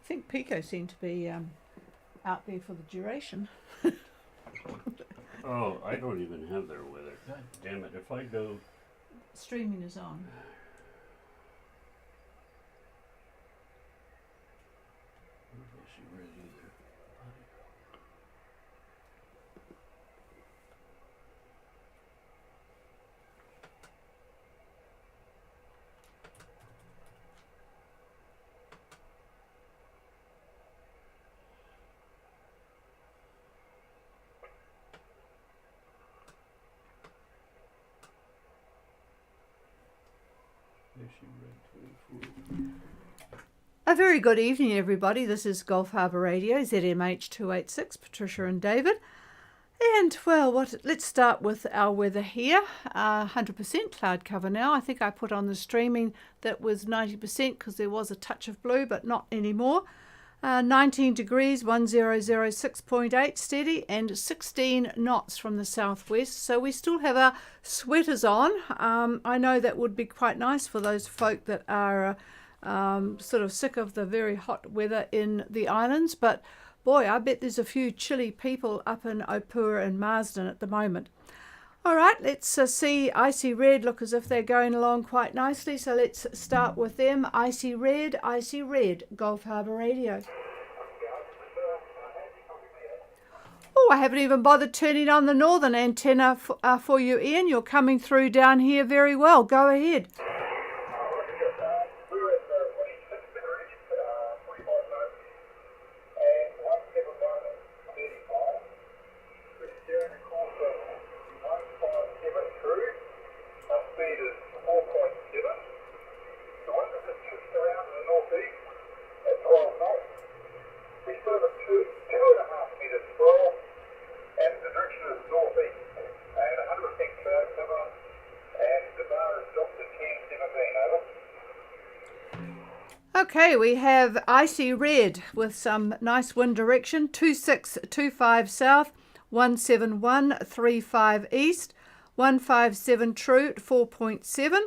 think Pico seemed to be out there for the duration. Oh, I don't even have their weather. God damn it. If I go... Streaming is on. A very good evening, everybody. This is Gulf Harbour Radio, ZMH 286, Patricia and David. And, well, let's start with our weather here. 100% cloud cover now. I think I put on the streaming that was 90% because there was a touch of blue, but not anymore. 19 degrees, 1006.8 steady, and 16 knots from the southwest. So we still have our sweaters on. I know that would be quite nice for those folk that are sort of sick of the very hot weather in the islands. But boy, I bet there's a few chilly people up in Opua and Marsden at the moment. All right, let's see Icy Red look as if they're going along quite nicely. So let's start with them. Icy Red, Gulf Harbour Radio. Oh, I haven't even bothered turning on the northern antenna for you, Ian. You're coming through down here very well. Go ahead. Okay, we have Icy Red with some nice wind direction, 2625 south, 17135 east, 157 true, 4.7,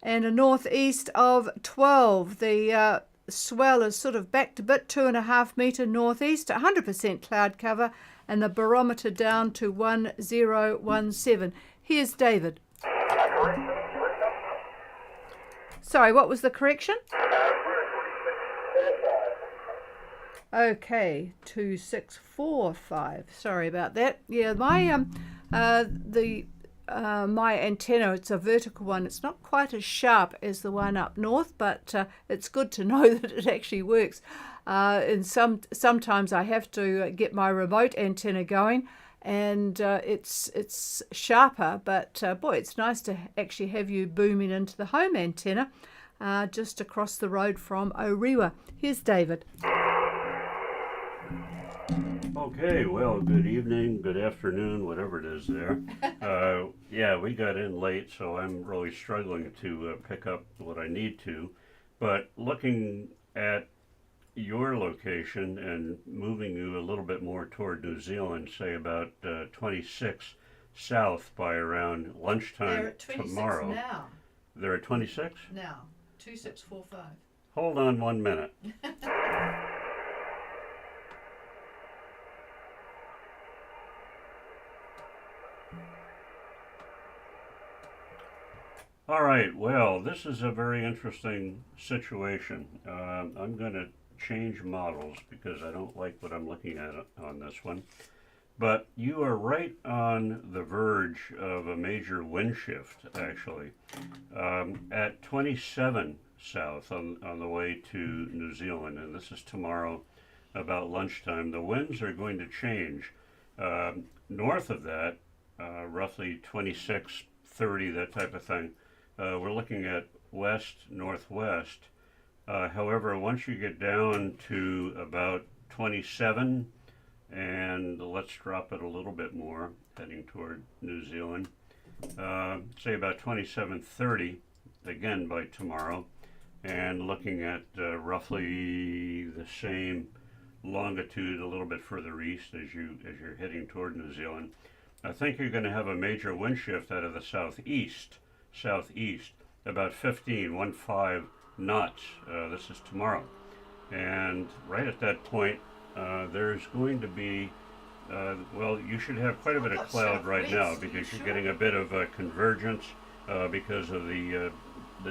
and a northeast of 12. The swell is sort of backed a bit, 2.5 metre northeast, 100% cloud cover, and the barometer down to 1017. Here's David. Sorry, what was the correction? Okay, 2645. Sorry about that. Yeah, my my antenna, it's a vertical one. It's not quite as sharp as the one up north, but it's good to know that it actually works. And sometimes I have to get my remote antenna going, and it's sharper. But boy, it's nice to actually have you booming into the home antenna just across the road from Orewa. Here's David. Okay, well, good evening, good afternoon, whatever it is there. Yeah, we got in late, so I'm really struggling to pick up what I need to. But looking at your location and moving you a little bit more toward New Zealand, say about 26 south by around lunchtime They're at 26 tomorrow. now. They're at 26? Now, 2645. Hold on 1 minute. All right, well, this is a very interesting situation. I'm going to change models because I don't like what I'm looking at on this one. But you are right on the verge of a major wind shift, actually. At 27 south on the way to New Zealand, and this is tomorrow about lunchtime, the winds are going to change. North of that, roughly 26, 30, that type of thing. We're looking at west-northwest. However, once you get down to about 27, and let's drop it a little bit more, heading toward New Zealand, say about 27:30, again by tomorrow, and looking at roughly the same longitude a little bit further east as you're heading toward New Zealand. I think you're going to have a major wind shift out of the southeast, about 15 knots. This is tomorrow. And right at that point, there's going to be, well, you should have quite a bit of cloud right now because you're getting a bit of convergence because of the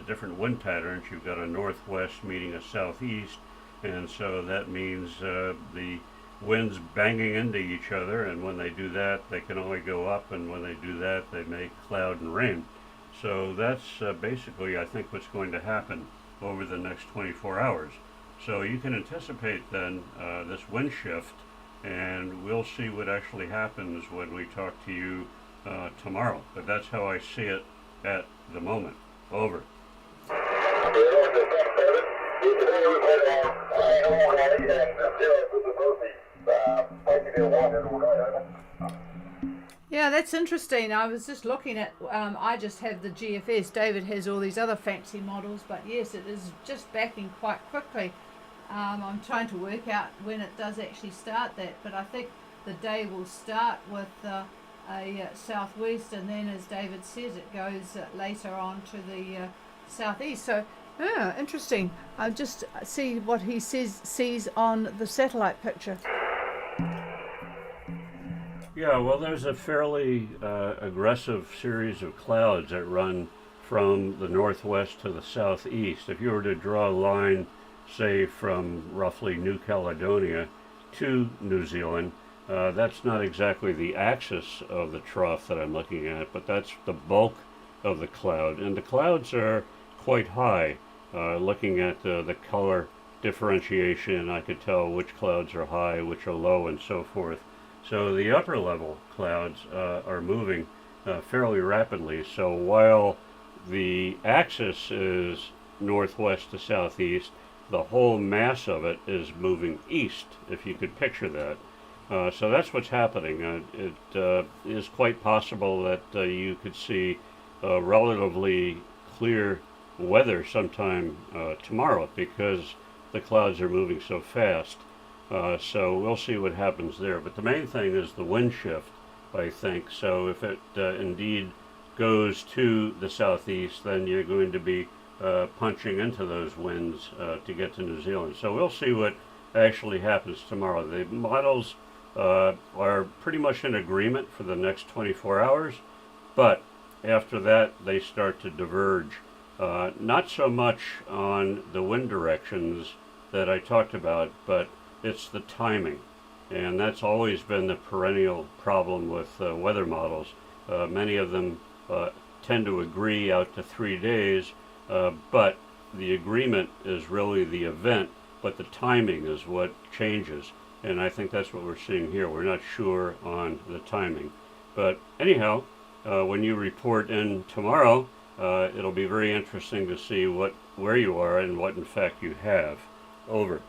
different wind patterns. You've got a northwest meeting a southeast, and so that means the winds banging into each other, and when they do that, they can only go up, and when they do that, they make cloud and rain. So that's basically, I think, what's going to happen over the next 24 hours. So you can anticipate then this wind shift, and we'll see what actually happens when we talk to you tomorrow. But that's how I see it at the moment. Over. Yeah, that's interesting. I was just looking at, I just have the GFS. David has all these other fancy models, but yes, it is just backing quite quickly. I'm trying to work out when it does actually start that, but I think the day will start with a southwest, and then, as David says, it goes later on to the southeast. So, interesting. I'll just see what he sees on the satellite picture. Yeah, well, there's a fairly aggressive series of clouds that run from the northwest to the southeast. If you were to draw a line, say, from roughly New Caledonia to New Zealand, that's not exactly the axis of the trough that I'm looking at, but that's the bulk of the cloud. And the clouds are quite high. Looking at the color differentiation, I could tell which clouds are high, which are low, and so forth. So the upper level clouds are moving fairly rapidly. So while the axis is northwest to southeast, the whole mass of it is moving east, if you could picture that. So that's what's happening. It is quite possible that you could see relatively clear weather sometime tomorrow because the clouds are moving so fast. So we'll see what happens there. But the main thing is the wind shift, I think. So if it indeed goes to the southeast, then you're going to be punching into those winds to get to New Zealand. So we'll see what actually happens tomorrow. The models are pretty much in agreement for the next 24 hours, but after that they start to diverge. Not so much on the wind directions that I talked about, but it's the timing, and that's always been the perennial problem with weather models. Many of them tend to agree out to 3 days, but the agreement is really the event, but the timing is what changes, and I think that's what we're seeing here. We're not sure on the timing, but anyhow, when you report in tomorrow, it'll be very interesting to see where you are and what in fact you have. Over.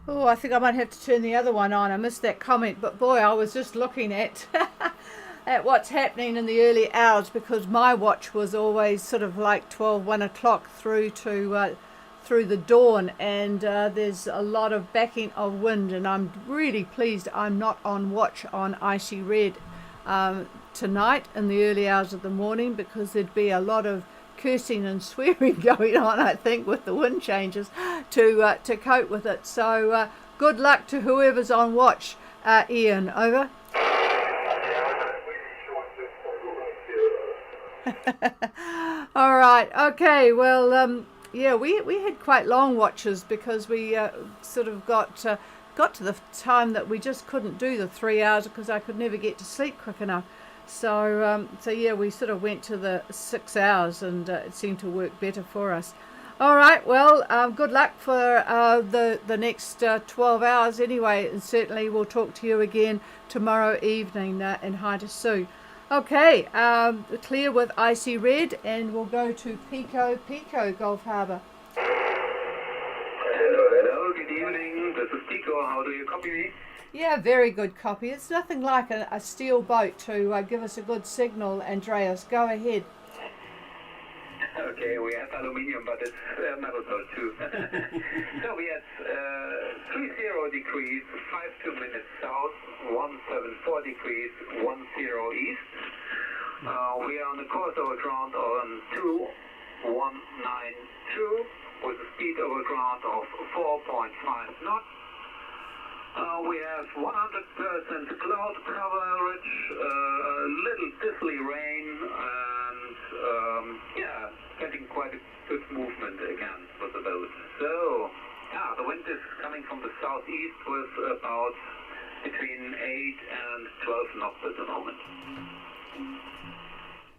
Oh, I think I might have to turn the other one on. I missed that comment, but boy, I was just looking at at what's happening in the early hours, because my watch was always sort of like 12, 1 o'clock through to through the dawn, and there's a lot of backing of wind, and I'm really pleased I'm not on watch on Icy Red tonight in the early hours of the morning, because there'd be a lot of cursing and swearing going on, I think, with the wind changes to cope with it. So good luck to whoever's on watch. Ian, over. All right, okay, well, yeah, we had quite long watches because we sort of got to the time that we just couldn't do the 3 hours because I could never get to sleep quick enough. So yeah, we sort of went to the 6 hours, and it seemed to work better for us. All right, well, good luck for the next 12 hours anyway, and certainly we'll talk to you again tomorrow evening, and hi to Sue. Okay, clear with Icy Red, and we'll go to Pico, Gulf Harbour. Hello, good evening. This is Pico. How do you copy me? Yeah, very good copy. It's nothing like a steel boat to give us a good signal, Andreas. Go ahead. Okay, we have aluminium, but it's metal salt too. So we had 30 degrees, 52 minutes south, 174 degrees, 10 east. We are on the course over ground on 2192 with a speed over ground of 4.5 knots. We have 100% cloud coverage, a little drizzly rain, and yeah, getting quite a good movement again with the boat. So, yeah, the wind is coming from the southeast with about between 8 and 12 knots at the moment.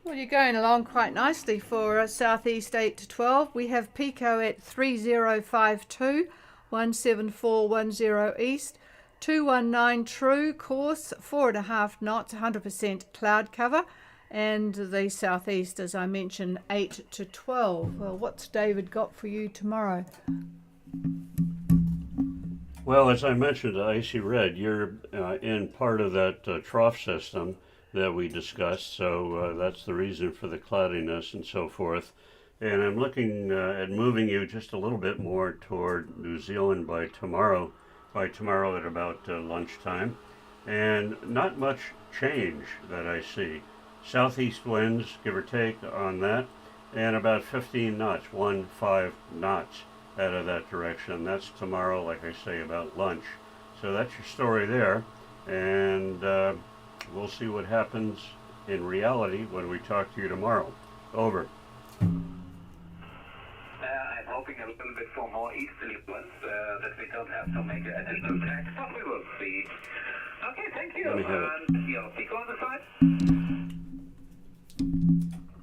Well, you're going along quite nicely for southeast 8 to 12. We have Pico at 3052, 17410 east, 219 true course, 4.5 knots, 100% cloud cover, and the southeast, as I mentioned, 8 to 12. Well, what's David got for you tomorrow? Well, as I mentioned, Icy Red, you're in part of that trough system that we discussed, so that's the reason for the cloudiness and so forth. And I'm looking at moving you just a little bit more toward New Zealand by tomorrow at about lunchtime. And not much change that I see. Southeast winds, give or take, on that, and about 15 knots, 15 knots out of that direction. That's tomorrow, like I say, about lunch. So that's your story there. And we'll see what happens in reality when we talk to you tomorrow. Over. I'm hoping a little bit for more easterly winds, that we don't have to make additional tracks, but we will see. Okay, thank you. Let me have it. And your Pico on the side?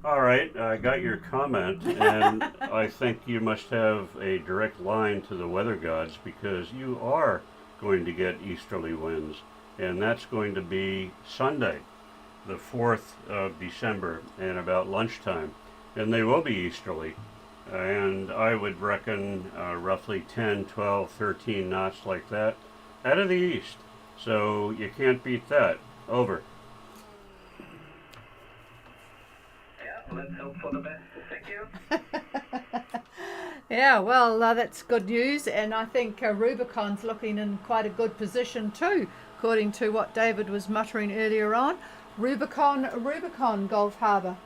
All right, I got your comment, and I think you must have a direct line to the weather gods because you are going to get easterly winds, and that's going to be Sunday, the 4th of December, and about lunchtime, and they will be easterly, and I would reckon roughly 10, 12, 13 knots like that out of the east, so you can't beat that. Over. Let's hope for the best. Thank you. Yeah, well, that's good news, and I think Rubicon's looking in quite a good position too, according to what David was muttering earlier on. Rubicon, Gulf Harbour.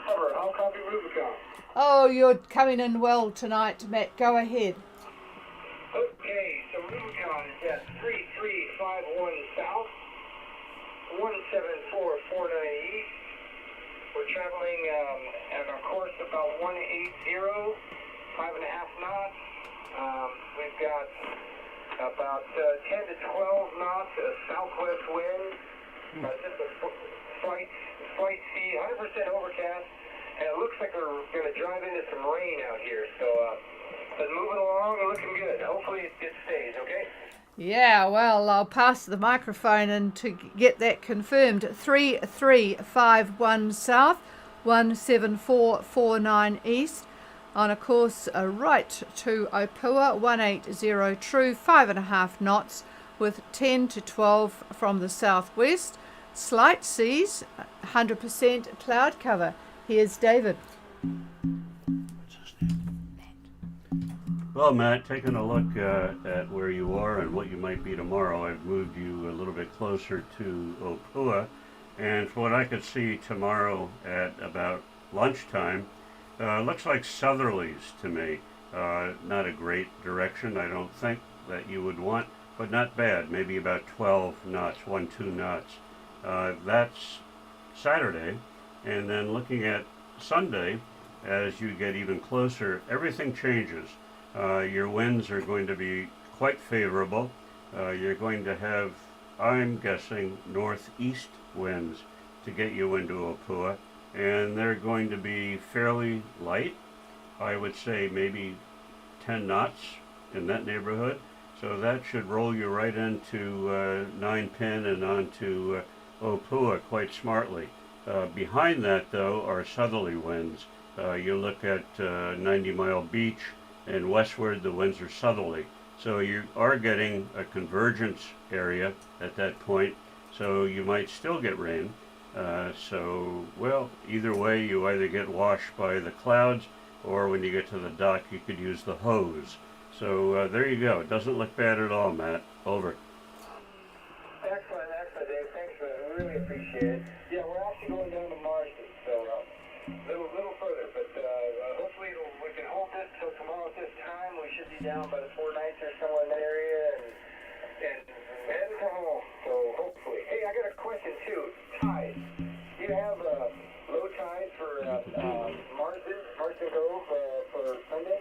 Harbour, I'll copy Rubicon. Oh, you're coming in well tonight, Matt. Go ahead. Okay, so Rubicon is at 3351 south, 17449 east. We're traveling at our course about 180, 5.5 knots. We've got about 10 to 12 knots of southwest wind. Just a slight speed, 100% overcast, and it looks like we're going to drive into some rain out here. So, but moving along and looking good. Hopefully it stays, okay? Yeah, well, I'll pass the microphone and to get that confirmed. 3351 south, 17449 east, on a course right to Opua, 180 true, 5.5 knots, with 10 to 12 from the southwest. Slight seas, 100% cloud cover. Here's David. Well, Matt, taking a look at where you are and what you might be tomorrow, I've moved you a little bit closer to Opua, and from what I could see tomorrow at about lunchtime, looks like southerlies to me. Not a great direction, I don't think, that you would want, but not bad, maybe about 12 knots, 2 knots. That's Saturday, and then looking at Sunday, as you get even closer, everything changes. Your winds are going to be quite favorable. You're going to have, I'm guessing, northeast winds to get you into Opua, and they're going to be fairly light. I would say maybe 10 knots in that neighborhood. So that should roll you right into 9 Pin and onto Opua quite smartly. Behind that, though, are southerly winds. You look at 90 Mile Beach, and westward the winds are southerly. So you are getting a convergence area at that point, so you might still get rain, So, well, either way, you either get washed by the clouds, or when you get to the dock, you could use the hose. So there you go. It doesn't look bad at all, Matt. Over. Excellent, Dave. Thanks for that. We really appreciate it. Yeah, we're actually going down to Marsden, so little further, but hopefully we can hold this till tomorrow at this time. We should be down by the 4 nights or somewhere in that area, and heading for home. So hopefully. Hey, I got a question too. Tide. Do you have low tide for Marsden Cove for Sunday?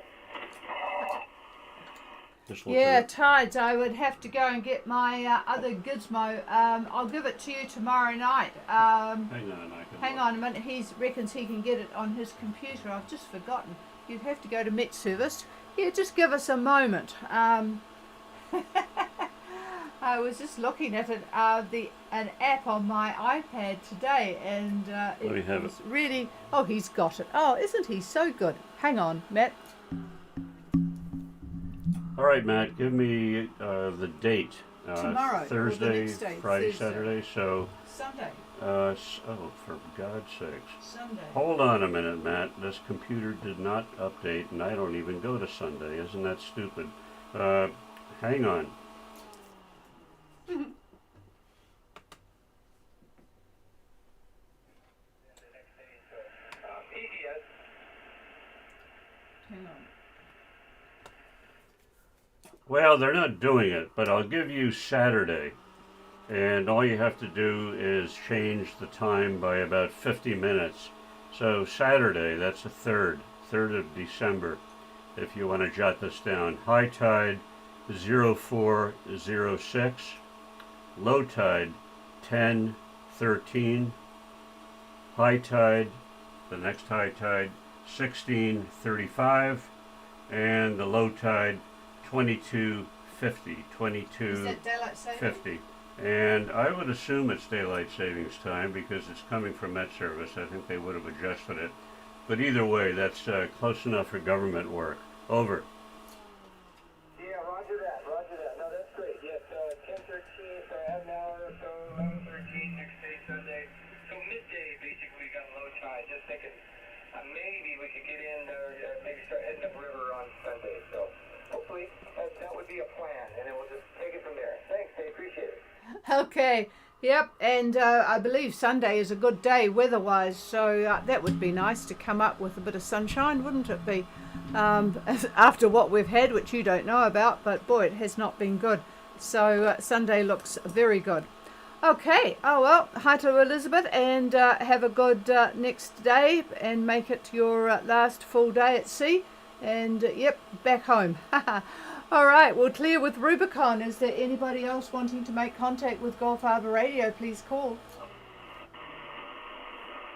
Yeah, tides. I would have to go and get my other gizmo. I'll give it to you tomorrow night. Hang on a minute. He reckons he can get it on his computer. I've just forgotten. You'd have to go to Met Service. Yeah, just give us a moment. I was just looking at it, an app on my iPad today, and it was really. Oh, he's got it. Oh, isn't he so good? Hang on, Matt. All right, Matt, give me the date. Tomorrow. Thursday, Day, Friday, Thursday. Saturday, so... Sunday. Oh, for God's sakes. Sunday. Hold on a minute, Matt. This computer did not update, and I don't even go to Sunday. Isn't that stupid? Hang on. Hang on. Well, they're not doing it, but I'll give you Saturday. And all you have to do is change the time by about 50 minutes. So Saturday, that's the 3rd of December, if you want to jot this down. High tide 0406, low tide 1013, high tide, the next high tide 1635, and the low tide 2250. Is that daylight saving? 50. And I would assume it's daylight savings time because it's coming from Met Service. I think they would have adjusted it. But either way, that's close enough for government work. Over. Yeah, roger that. No, that's great. Yes, 10:13, so half an hour or so, 11:13, next day, Sunday. So midday, basically, we got low tide. Just thinking maybe we could get in there, maybe start heading upriver on Sunday. So hopefully that would be a plan, and then we'll just take it from there. Thanks, I appreciate it. Okay. Yep, and I believe Sunday is a good day weather-wise, so that would be nice to come up with a bit of sunshine, wouldn't it be? After what we've had, which you don't know about, but boy, it has not been good. So Sunday looks very good. Okay, oh well, hi to Elizabeth, and have a good next day, and make it your last full day at sea, and yep, back home. All right, we'll clear with Rubicon. Is there anybody else wanting to make contact with Gulf Harbour Radio? Please call.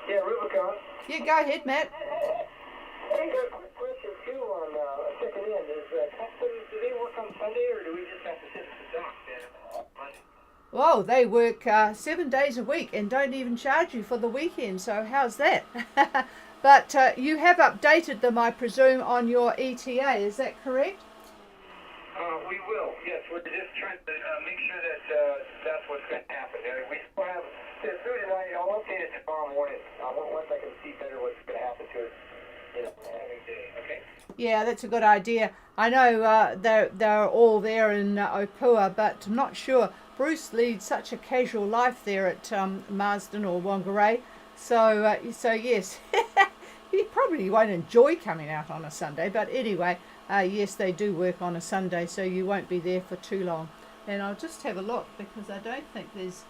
Yeah, Rubicon. Yeah, go ahead, Matt. Hey, got a quick question too on checking in. Is customs, do they work on Sunday, or do we just have to sit at the dock then on Monday? Well, they work 7 days a week and don't even charge you for the weekend, so how's that? But you have updated them, I presume, on your ETA, is that correct? We will, yes. We're just trying to make sure that that's what's going to happen. We still have, through tonight, I'll update it tomorrow morning. Once I can see better what's going to happen to it, every day, okay? Yeah, that's a good idea. I know they're all there in Opua, but I'm not sure. Bruce leads such a casual life there at Marsden or Whangarei, so yes, he probably won't enjoy coming out on a Sunday, but anyway, yes, they do work on a Sunday, so you won't be there for too long. And I'll just have a look, because I don't think there's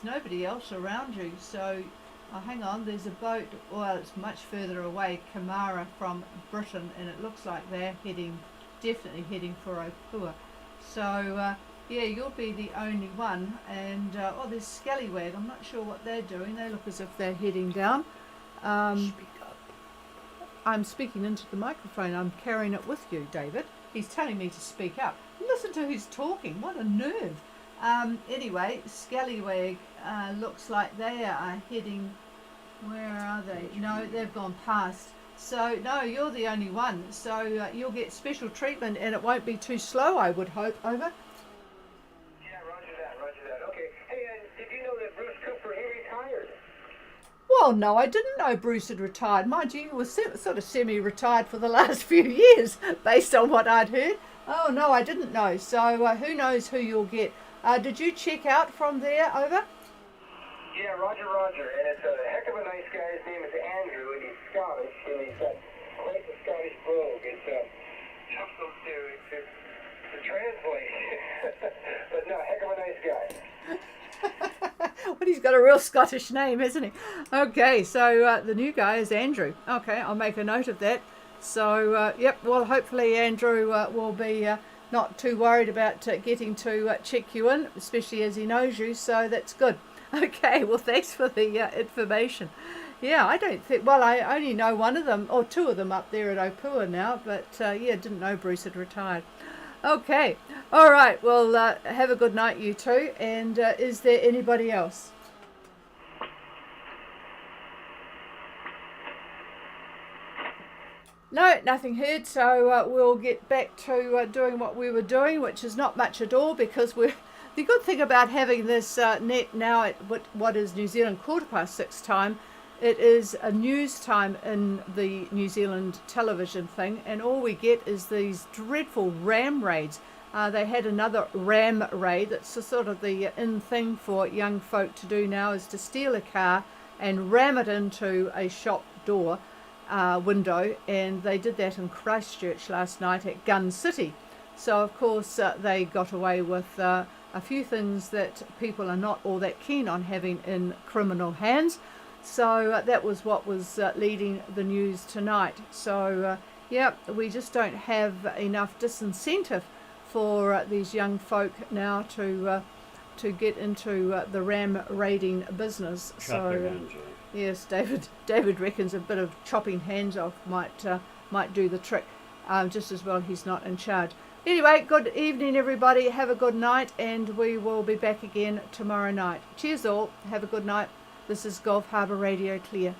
nobody else around you, so hang on, there's a boat, well, it's much further away, Kamara from Britain, and it looks like they're definitely heading for Opua. So yeah, you'll be the only one, and there's Scallywag. I'm not sure what they're doing. They look as if they're heading down. Speak up. I'm speaking into the microphone. I'm carrying it with you, David. He's telling me to speak up. Listen to who's talking. What a nerve. Anyway, Scallywag looks like they are heading. Where are they? No, they've gone past. So, no, you're the only one. So you'll get special treatment, and it won't be too slow, I would hope. Over. Yeah, roger that. Okay. Hey, did you know that Bruce Cooper, he Oh no, I didn't know Bruce had retired. Mind you, he was sort of semi-retired for the last few years, based on what I'd heard. Oh no, I didn't know. So who knows who you'll get? Did you check out from there? Over. Yeah, Roger, and it's a heck of a nice guy. His name is Andrew, and he's Scottish, and he's got quite the Scottish brogue. It's tough to translate, but no, heck of a nice guy. Well, he's got a real Scottish name, hasn't he? Okay, so the new guy is Andrew. Okay, I'll make a note of that. So, yep, well, hopefully Andrew will be not too worried about getting to check you in, especially as he knows you, so that's good. Okay, well, thanks for the information. Yeah, I don't think, well, I only know one of them, or two of them up there at Opua now, but yeah, didn't know Bruce had retired. Okay, all right, well, have a good night, you two, and is there anybody else? No, nothing heard, so we'll get back to doing what we were doing, which is not much at all, because we're the good thing about having this net now at what is New Zealand 6:15 time, it is a news time in the New Zealand television thing, and all we get is these dreadful ram raids. They had another ram raid. That's sort of the in thing for young folk to do now, is to steal a car and ram it into a shop door window, and they did that in Christchurch last night at Gun City. So of course they got away with a few things that people are not all that keen on having in criminal hands. So that was what was leading the news tonight. So yeah, we just don't have enough disincentive for these young folk now to get into the ram raiding business. So yes, David reckons a bit of chopping hands off might do the trick. Just as well he's not in charge. Anyway, good evening everybody, have a good night, and we will be back again tomorrow night. Cheers all, have a good night. This is Gulf Harbour Radio Clear.